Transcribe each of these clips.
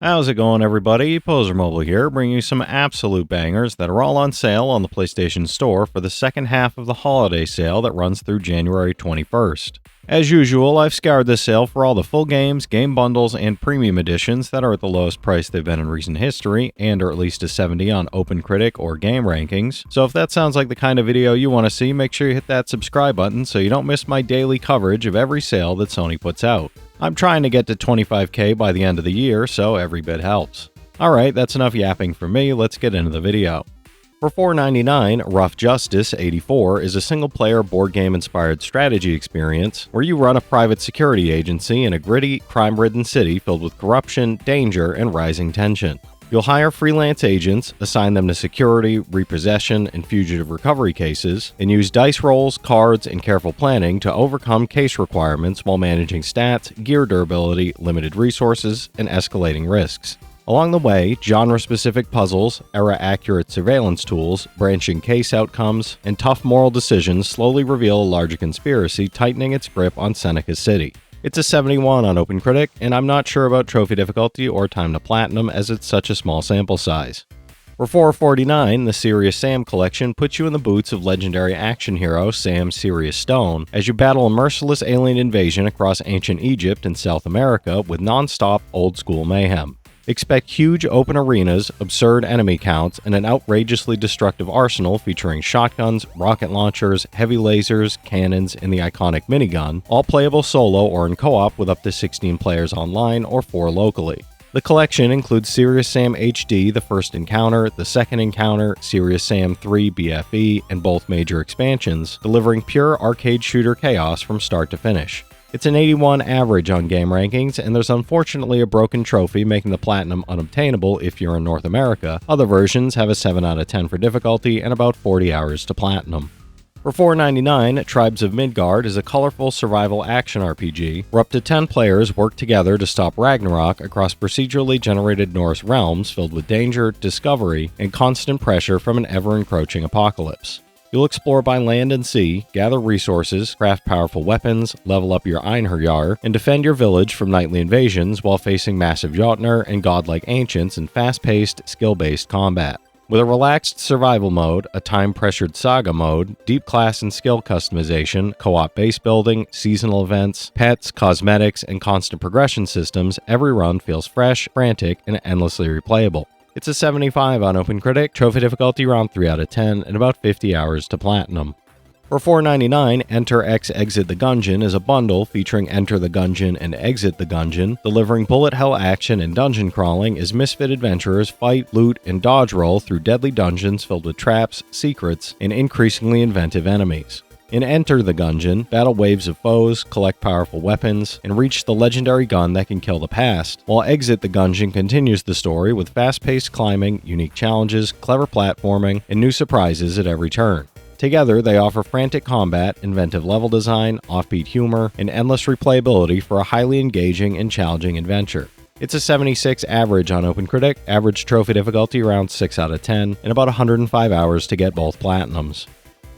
How's it going, everybody? Pozermobil here, bringing you some absolute bangers that are all on sale on the PlayStation Store for the second half of the holiday sale that runs through January 21st. As usual, I've scoured this sale for all the full games, game bundles, and premium editions that are at the lowest price they've been in recent history, and are at least a 70 on OpenCritic or Game Rankings. So if that sounds like the kind of video you want to see, make sure you hit that subscribe button so you don't miss my daily coverage of every sale that Sony puts out. I'm trying to get to 25K by the end of the year, so every bit helps. Alright, that's enough yapping from me, let's get into the video. For $4.99, Rough Justice 84 is a single-player board game-inspired strategy experience where you run a private security agency in a gritty, crime-ridden city filled with corruption, danger, and rising tension. You'll hire freelance agents, assign them to security, repossession, and fugitive recovery cases, and use dice rolls, cards, and careful planning to overcome case requirements while managing stats, gear durability, limited resources, and escalating risks. Along the way, genre-specific puzzles, era-accurate surveillance tools, branching case outcomes, and tough moral decisions slowly reveal a larger conspiracy tightening its grip on Seneca City. It's a 71 on OpenCritic, and I'm not sure about trophy difficulty or time to platinum as it's such a small sample size. For $4.49, the Serious Sam collection puts you in the boots of legendary action hero Sam Serious Stone as you battle a merciless alien invasion across ancient Egypt and South America with non-stop old-school mayhem. Expect huge open arenas, absurd enemy counts, and an outrageously destructive arsenal featuring shotguns, rocket launchers, heavy lasers, cannons, and the iconic minigun, all playable solo or in co-op with up to 16 players online or 4 locally. The collection includes Serious Sam HD, the first encounter, the second encounter, Serious Sam 3 BFE, and both major expansions, delivering pure arcade shooter chaos from start to finish. It's an 81 average on Game Rankings, and there's unfortunately a broken trophy making the platinum unobtainable if you're in North America. Other versions have a 7 out of 10 for difficulty and about 40 hours to platinum. For $4.99, Tribes of Midgard is a colorful survival action RPG where up to 10 players work together to stop Ragnarok across procedurally generated Norse realms filled with danger, discovery, and constant pressure from an ever-encroaching apocalypse. You'll explore by land and sea, gather resources, craft powerful weapons, level up your Einherjar, and defend your village from nightly invasions while facing massive Jotnar and godlike ancients in fast-paced, skill-based combat. With a relaxed survival mode, a time-pressured saga mode, deep class and skill customization, co-op base building, seasonal events, pets, cosmetics, and constant progression systems, every run feels fresh, frantic, and endlessly replayable. It's a 75 on OpenCritic, trophy difficulty around 3 out of 10, and about 50 hours to platinum. For $4.99, Enter X Exit the Gungeon is a bundle featuring Enter the Gungeon and Exit the Gungeon, delivering bullet hell action and dungeon crawling as misfit adventurers fight, loot, and dodge roll through deadly dungeons filled with traps, secrets, and increasingly inventive enemies. In Enter the Gungeon, battle waves of foes, collect powerful weapons, and reach the legendary gun that can kill the past, while Exit the Gungeon continues the story with fast-paced climbing, unique challenges, clever platforming, and new surprises at every turn. Together, they offer frantic combat, inventive level design, offbeat humor, and endless replayability for a highly engaging and challenging adventure. It's a 76 average on OpenCritic, average trophy difficulty around 6 out of 10, and about 105 hours to get both platinums.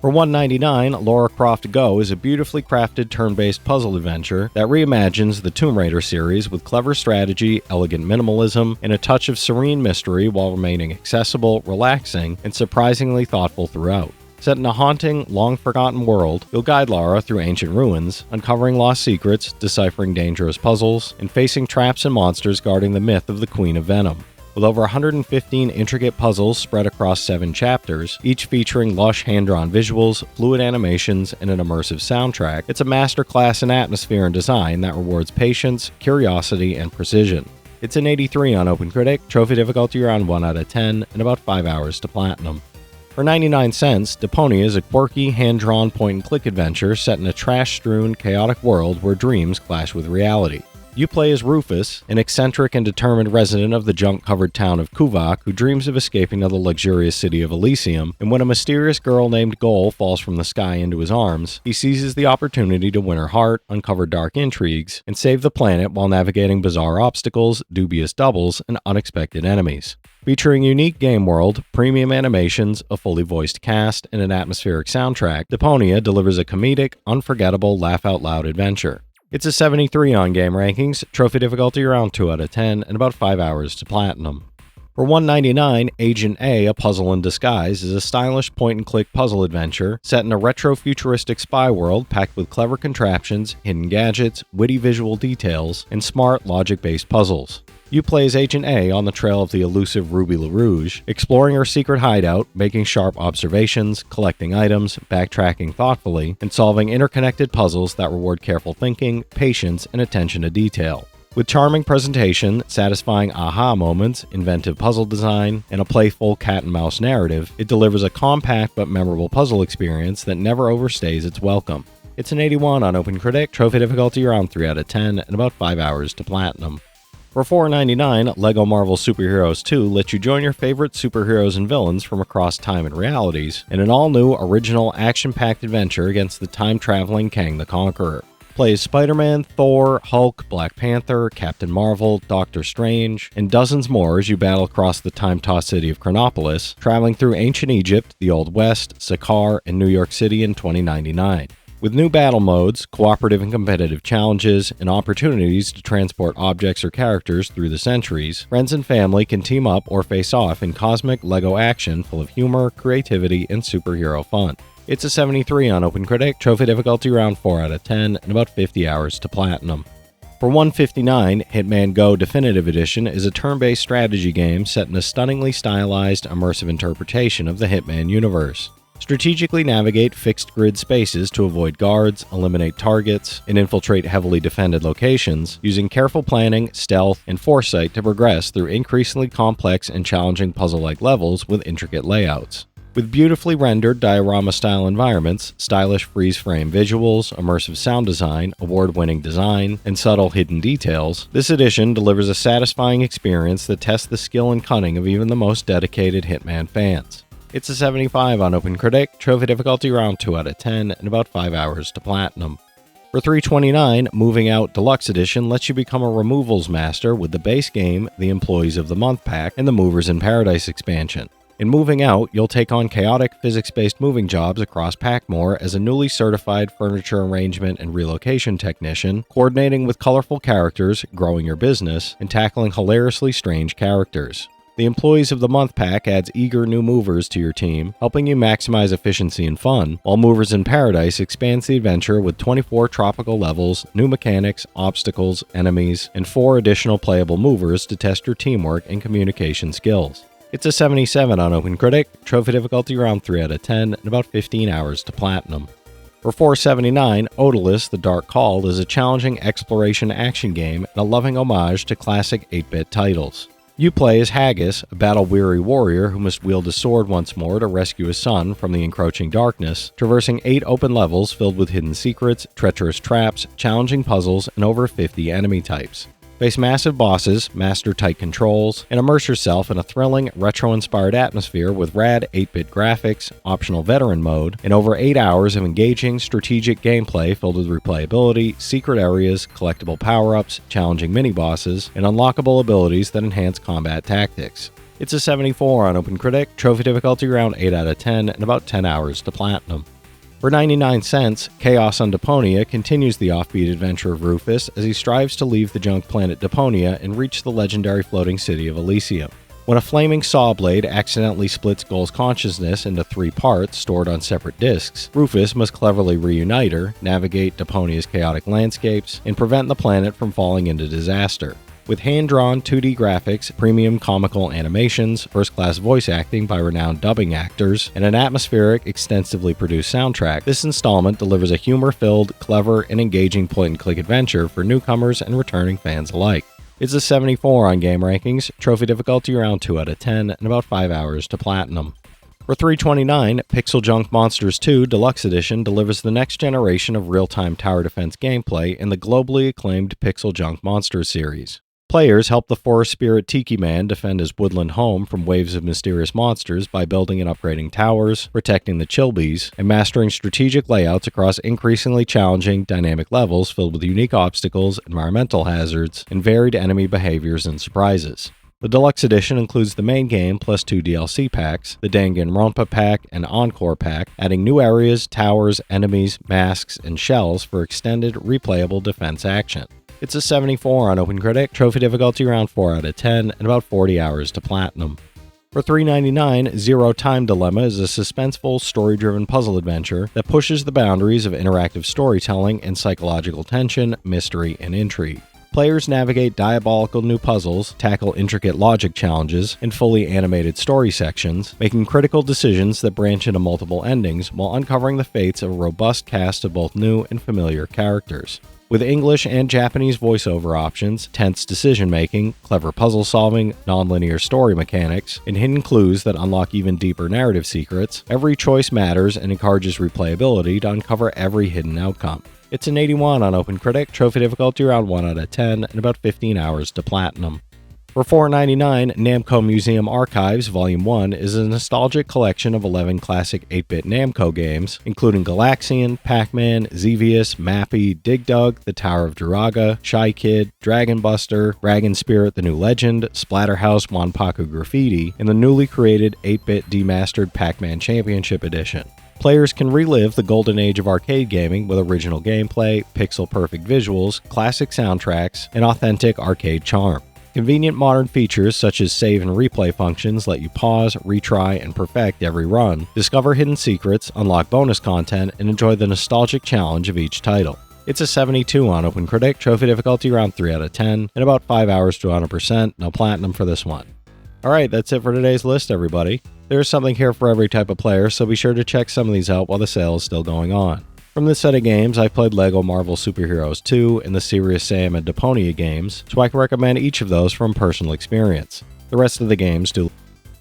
For $1.99, Lara Croft GO is a beautifully crafted turn-based puzzle adventure that reimagines the Tomb Raider series with clever strategy, elegant minimalism, and a touch of serene mystery while remaining accessible, relaxing, and surprisingly thoughtful throughout. Set in a haunting, long-forgotten world, you'll guide Lara through ancient ruins, uncovering lost secrets, deciphering dangerous puzzles, and facing traps and monsters guarding the myth of the Queen of Venom. With over 115 intricate puzzles spread across 7 chapters, each featuring lush hand-drawn visuals, fluid animations, and an immersive soundtrack, it's a masterclass in atmosphere and design that rewards patience, curiosity, and precision. It's an 83 on OpenCritic, trophy difficulty around 1 out of 10, and about 5 hours to platinum. For 99 cents, Deponia is a quirky, hand-drawn point-and-click adventure set in a trash-strewn, chaotic world where dreams clash with reality. You play as Rufus, an eccentric and determined resident of the junk-covered town of Kuvak who dreams of escaping to the luxurious city of Elysium, and when a mysterious girl named Goal falls from the sky into his arms, he seizes the opportunity to win her heart, uncover dark intrigues, and save the planet while navigating bizarre obstacles, dubious doubles, and unexpected enemies. Featuring unique game world, premium animations, a fully voiced cast, and an atmospheric soundtrack, Deponia delivers a comedic, unforgettable, laugh-out-loud adventure. It's a 73 on game rankings, trophy difficulty around 2 out of 10, and about 5 hours to platinum. For $1.99, Agent A, A Puzzle in Disguise, is a stylish point-and-click puzzle adventure set in a retro-futuristic spy world packed with clever contraptions, hidden gadgets, witty visual details, and smart, logic-based puzzles. You play as Agent A on the trail of the elusive Ruby LaRouge, exploring her secret hideout, making sharp observations, collecting items, backtracking thoughtfully, and solving interconnected puzzles that reward careful thinking, patience, and attention to detail. With charming presentation, satisfying aha moments, inventive puzzle design, and a playful cat-and-mouse narrative, it delivers a compact but memorable puzzle experience that never overstays its welcome. It's an 81 on OpenCritic, trophy difficulty around 3 out of 10, and about 5 hours to platinum. For $4.99, LEGO Marvel Superheroes 2 lets you join your favorite superheroes and villains from across time and realities in an all-new, original, action-packed adventure against the time-traveling Kang the Conqueror. Play as Spider-Man, Thor, Hulk, Black Panther, Captain Marvel, Doctor Strange, and dozens more as you battle across the time-tossed city of Chronopolis, traveling through ancient Egypt, the Old West, Sakaar, and New York City in 2099. With new battle modes, cooperative and competitive challenges, and opportunities to transport objects or characters through the centuries, friends and family can team up or face off in cosmic LEGO action full of humor, creativity, and superhero fun. It's a 73 on OpenCritic, trophy difficulty around 4 out of 10, and about 50 hours to platinum. For $1.59, Hitman GO Definitive Edition is a turn-based strategy game set in a stunningly stylized, immersive interpretation of the Hitman universe. Strategically navigate fixed grid spaces to avoid guards, eliminate targets, and infiltrate heavily defended locations, using careful planning, stealth, and foresight to progress through increasingly complex and challenging puzzle-like levels with intricate layouts. With beautifully rendered diorama-style environments, stylish freeze-frame visuals, immersive sound design, award-winning design, and subtle hidden details, this edition delivers a satisfying experience that tests the skill and cunning of even the most dedicated Hitman fans. It's a 75 on OpenCritic, trophy difficulty around 2 out of 10, and about 5 hours to platinum. For $3.29, Moving Out Deluxe Edition lets you become a removals master with the base game, the Employees of the Month pack, and the Movers in Paradise expansion. In Moving Out, you'll take on chaotic, physics-based moving jobs across Packmore as a newly certified furniture arrangement and relocation technician, coordinating with colorful characters, growing your business, and tackling hilariously strange characters. The Employees of the Month pack adds eager new movers to your team, helping you maximize efficiency and fun, while Movers in Paradise expands the adventure with 24 tropical levels, new mechanics, obstacles, enemies, and 4 additional playable movers to test your teamwork and communication skills. It's a 77 on OpenCritic, trophy difficulty around 3 out of 10, and about 15 hours to platinum. For $4.79, Odallus The Dark Call is a challenging exploration action game and a loving homage to classic 8-bit titles. You play as Haggis, a battle-weary warrior who must wield a sword once more to rescue his son from the encroaching darkness, traversing 8 open levels filled with hidden secrets, treacherous traps, challenging puzzles, and over 50 enemy types. Face massive bosses, master tight controls, and immerse yourself in a thrilling, retro-inspired atmosphere with rad 8-bit graphics, optional veteran mode, and over 8 hours of engaging, strategic gameplay filled with replayability, secret areas, collectible power-ups, challenging mini-bosses, and unlockable abilities that enhance combat tactics. It's a 74 on OpenCritic, trophy difficulty around 8 out of 10, and about 10 hours to platinum. For 99 cents, Chaos on Deponia continues the offbeat adventure of Rufus as he strives to leave the junk planet Deponia and reach the legendary floating city of Elysium. When a flaming saw blade accidentally splits Gull's consciousness into 3 parts stored on separate disks, Rufus must cleverly reunite her, navigate Deponia's chaotic landscapes, and prevent the planet from falling into disaster. With hand-drawn 2D graphics, premium comical animations, first-class voice acting by renowned dubbing actors, and an atmospheric, extensively produced soundtrack, this installment delivers a humor-filled, clever, and engaging point-and-click adventure for newcomers and returning fans alike. It's a 74 on game rankings, trophy difficulty around 2 out of 10, and about 5 hours to platinum. For $3.29, PixelJunk Monsters 2 Deluxe Edition delivers the next generation of real-time tower defense gameplay in the globally acclaimed PixelJunk Monsters series. Players help the forest spirit Tiki Man defend his woodland home from waves of mysterious monsters by building and upgrading towers, protecting the Chilbees, and mastering strategic layouts across increasingly challenging, dynamic levels filled with unique obstacles, environmental hazards, and varied enemy behaviors and surprises. The Deluxe Edition includes the main game plus 2 DLC packs, the Danganronpa pack and Encore pack, adding new areas, towers, enemies, masks, and shells for extended, replayable defense action. It's a 74 on OpenCritic, trophy difficulty around 4 out of 10, and about 40 hours to platinum. For $3.99, Zero Time Dilemma is a suspenseful, story-driven puzzle adventure that pushes the boundaries of interactive storytelling and psychological tension, mystery, and intrigue. Players navigate diabolical new puzzles, tackle intricate logic challenges, and fully animated story sections, making critical decisions that branch into multiple endings while uncovering the fates of a robust cast of both new and familiar characters. With English and Japanese voiceover options, tense decision-making, clever puzzle solving, non-linear story mechanics, and hidden clues that unlock even deeper narrative secrets, every choice matters and encourages replayability to uncover every hidden outcome. It's an 81 on OpenCritic, trophy difficulty around 1 out of 10, and about 15 hours to platinum. For $4.99, Namco Museum Archives Volume 1 is a nostalgic collection of 11 classic 8-bit Namco games, including Galaxian, Pac-Man, Xevious, Mappy, Dig Dug, The Tower of Duraga, Shy Kid, Dragon Buster, Dragon Spirit The New Legend, Splatterhouse Wanpaku Graffiti, and the newly created 8-bit demastered Pac-Man Championship Edition. Players can relive the golden age of arcade gaming with original gameplay, pixel-perfect visuals, classic soundtracks, and authentic arcade charm. Convenient modern features such as save and replay functions let you pause, retry, and perfect every run, discover hidden secrets, unlock bonus content, and enjoy the nostalgic challenge of each title. It's a 72 on OpenCritic, trophy difficulty around 3 out of 10, and about 5 hours to 100%, no platinum for this one. Alright, that's it for today's list, everybody. There's something here for every type of player, so be sure to check some of these out while the sale is still going on. From this set of games, I played LEGO Marvel Super Heroes 2 and the Serious Sam and Deponia games, so I can recommend each of those from personal experience. The rest of the games do.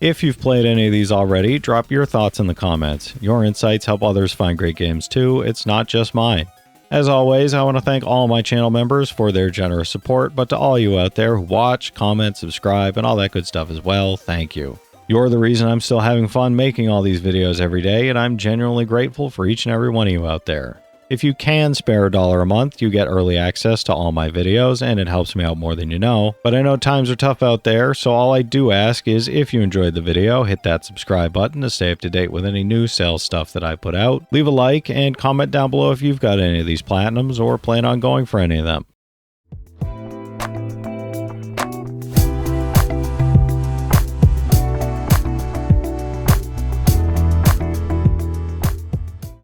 If you've played any of these already, drop your thoughts in the comments. Your insights help others find great games too, it's not just mine. As always, I want to thank all my channel members for their generous support, but to all you out there who watch, comment, subscribe, and all that good stuff as well, thank you. You're the reason I'm still having fun making all these videos every day, and I'm genuinely grateful for each and every one of you out there. If you can spare $1 a month, you get early access to all my videos, and it helps me out more than you know. But I know times are tough out there, so all I do ask is if you enjoyed the video, hit that subscribe button to stay up to date with any new sales stuff that I put out. Leave a like, and comment down below if you've got any of these platinums or plan on going for any of them.